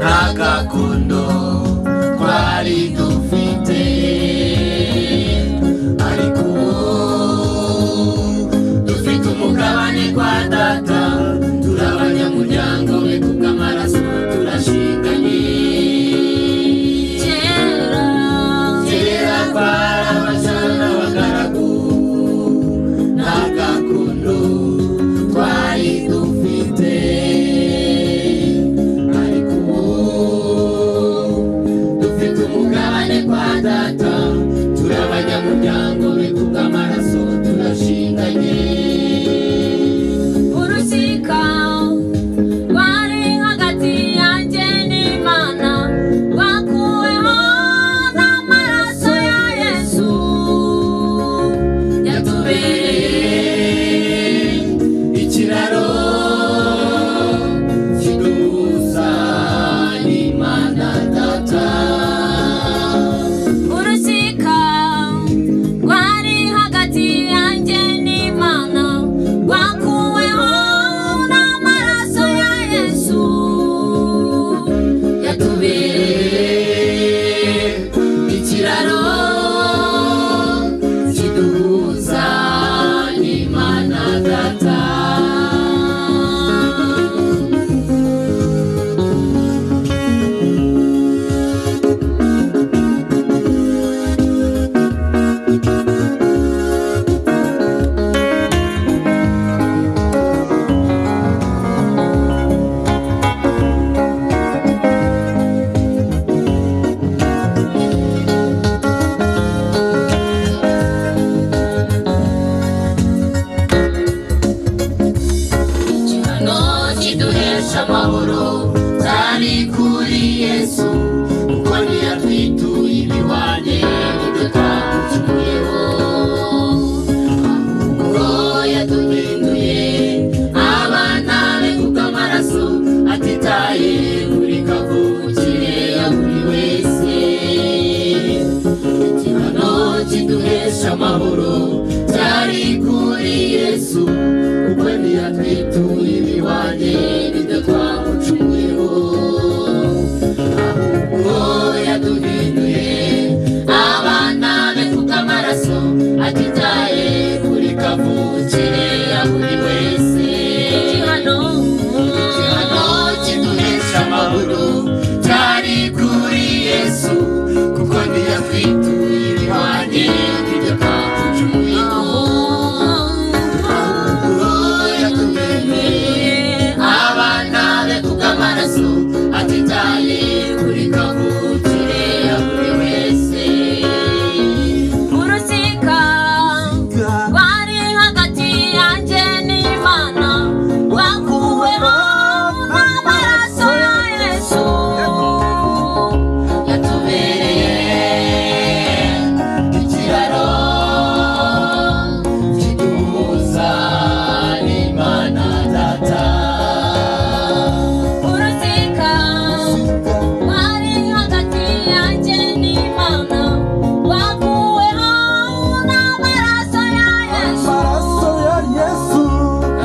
gakondo twari dufite, ariko dufite umugabane kwa data, turi abanyamuryango be kubw'amaraso turashinganye. Kera twari abajana n'abagaragu, nta gakondo twari dufite, ariko dufite umugabane kwa data, turi abanyamuryango be kubw'amaraso turashinganye. Urusika rwari hagati yanjye n'Imana rwakuweho n'amaraso ya Yesu, yatubereye ikiraro kiduhuza n'Imana Data. urusika rwari hagati yanjye n'Imana rwakuweho n'amaraso ya Yesu, Yatubereye ikiraro kiduhuza n'Imana Data. Igihano kiduhesha amahoro cyari kuri Yesu, kuko ntiyatwituye ibihwanye n'ibyo twamucumuyeho, ahubwo yaduhinduye abana be kubw'amaraso, atitaye kuri kavukire ya buri wese. Igihano kiduhesha amahoro cyari kuri Yesu, kuko ntiyatwituye ibihwanye n'ibyo twamucumuyeho, ahubwo yaduhinduye abana be kubw'amaraso, atitaye kuri kavukire ya buri wese. igihano kiduhesha amahoro cyari kuri Yesu, kuko ntiyatwituye ibihwanye n'ibyo twamucumuyeho, ahubwo yatuhinduye abana be kubw'amaraso, atitaye kuri kavukire ya buri wese. urusika rwari hagati yanjye n'Imana rwakuweho n'amaraso ya Yesu, Yatubereye ikiraro kiduhuza n'Imana Data. urusika rwari hagati yanjye n'Imana rwakuweho n'amaraso ya Yesu,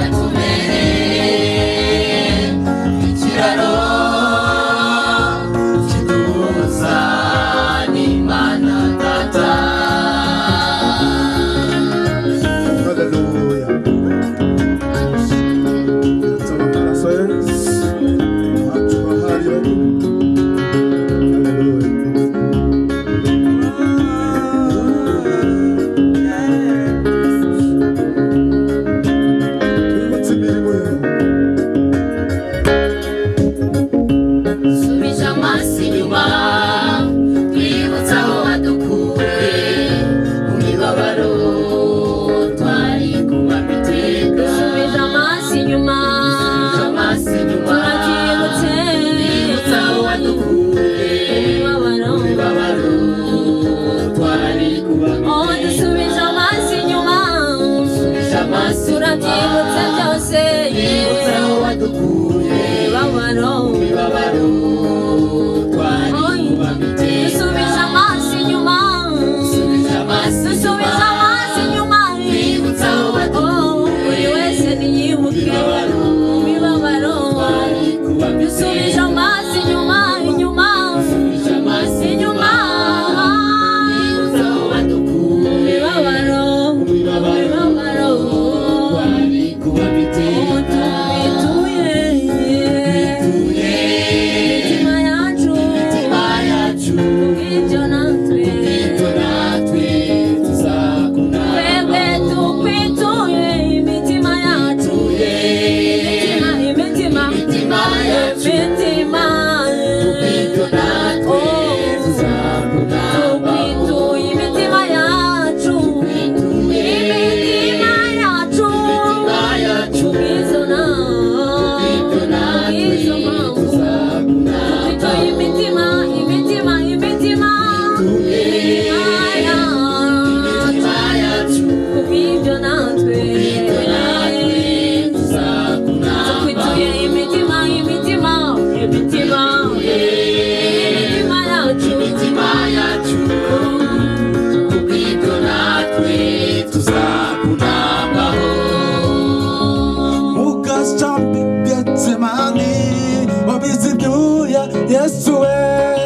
Yatubereye ikiraro kiduhuza n'Imana Data. Hallelujah. Yataba amaraso ye, ntacyo bahariye. Twibutse imirimo ye. Subije amaso inyuma, twibutse aho wadukuye, mu mibabaro twari kunywa iteka. subije amaso inyuma, Subije amaso inyuma, turabyibutse, twibutse aho wadukuye, imibabaro, mu mibabaro twari kunywa oh iteka. dusubije amaso inyuma, Subije amaso turabyibutse inyuma, byose, twibutse aho wadukuye, imibabaro, mu mibabaro twari oh kunywa iteka. dusubije amaso inyuma, Subije amaso dusubije amaso inyuma, twibutse aho oh wadukuye, buri wese niyibuke mu mibabaro, dusubije amaso inyuma. Yesu we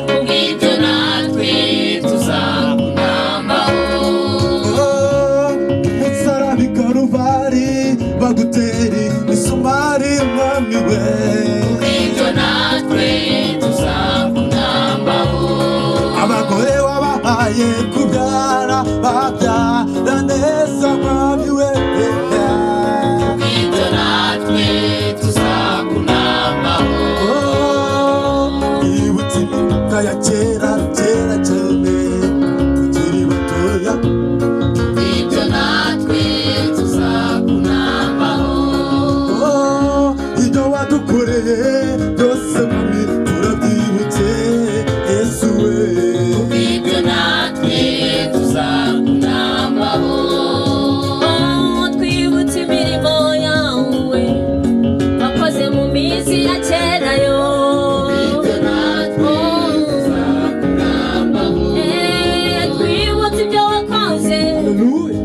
kubw'ibyo natwe tuzakunambaho. Musaraba i Karuvari baguteri isumari mwami we Kubw'ibyo natwe tuzakunambaho. abagore wabahaye kubyara babyara neza mwami we Kubw'ibyo natwe tuzakunambaho. ibutse imyaka ya kera kera cyane tukiri batoya Kubw'ibyo natwe tuzakunambaho. ibyo wadukoreye byose mwami turabyibutse Yesu we Kubw'ibyo natwe tuzakunambaho. twibutse imirimo yawe wakoze mu minsi ya kera yo. Kubw'ibyo natwe tuzakunambaho. twibutse ibyo wakoze Hallelujah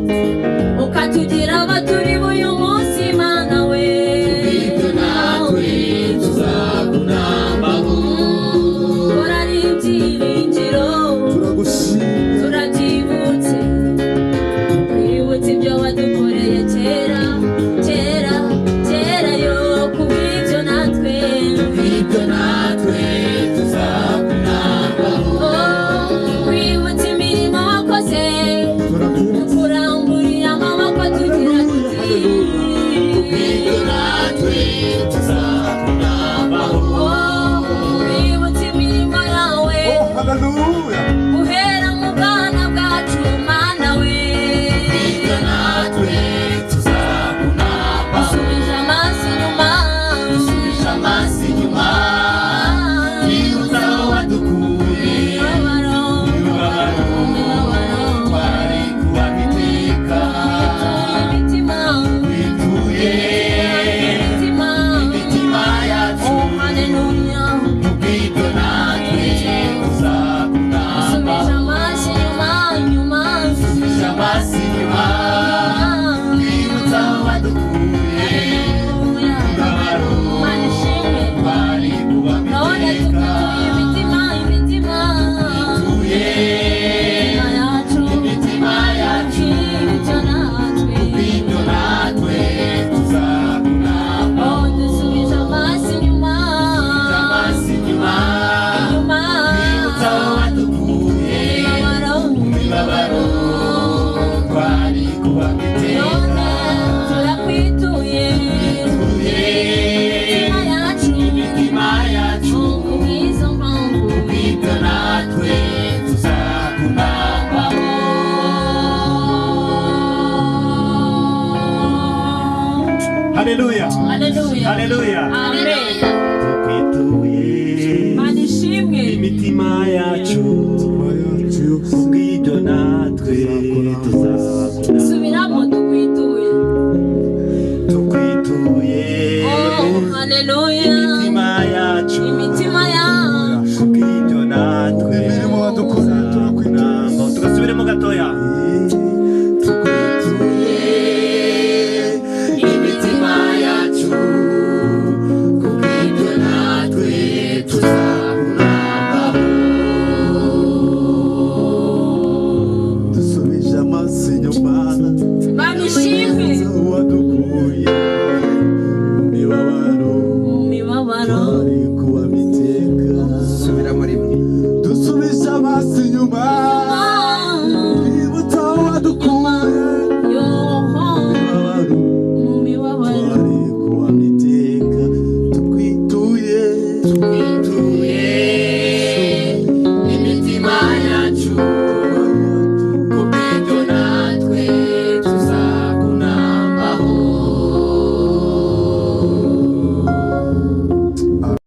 ukatugira abaturi b'uyu munsi mana we. Kubw'ibyo natwe tuzakunambaho. korari ibyiringiro turagushimira turabyibutse twibutse ibyo wadukoreye kera kera kera yo. kubw'ibyo natwe Kubw'ibyo natwe tuzakunambaho. twibutse imirimo wakoze turabyibutse kuramburiye amaboko tugira tuti Kubw'ibyo natwe tuzakunambaho. twibutse imirimo yawe hallelujah uhera mu bwana bwacu mana we. Kubw'ibyo natwe tuzakunambaho. usubije amaso inyuma Usubije amaso inyuma twibutse aho wadukuye. imibabaro imibabaro Twari kubaka iteka imitima wituye imitima imitima yacu. oh haleluya. Kubw'ibyo natwe tuzakunambaho. usubije amaso inyuma inyuma Usubije amaso inyuma twibutse aho wadukuye. haleluya. Imibabaro mana ishimwe twari kubaka none iteka tugutuye imitima imitima wituye imitima yacu imitima yacu. ibyo natwe Kubw'ibyo natwe tuzakunambaho. oh dusubije amaso inyuma Amaso inyuma inyuma twibutse aho wadukuye. imibabaro Imibabaro twari kubaka iteka none turakwituye wituye imitima yacu imitima yacu. kubw'izo mpamvu Kubw'ibyo natwe tuzakunambaho. Hallelujah. haleluya Hallelujah. amen.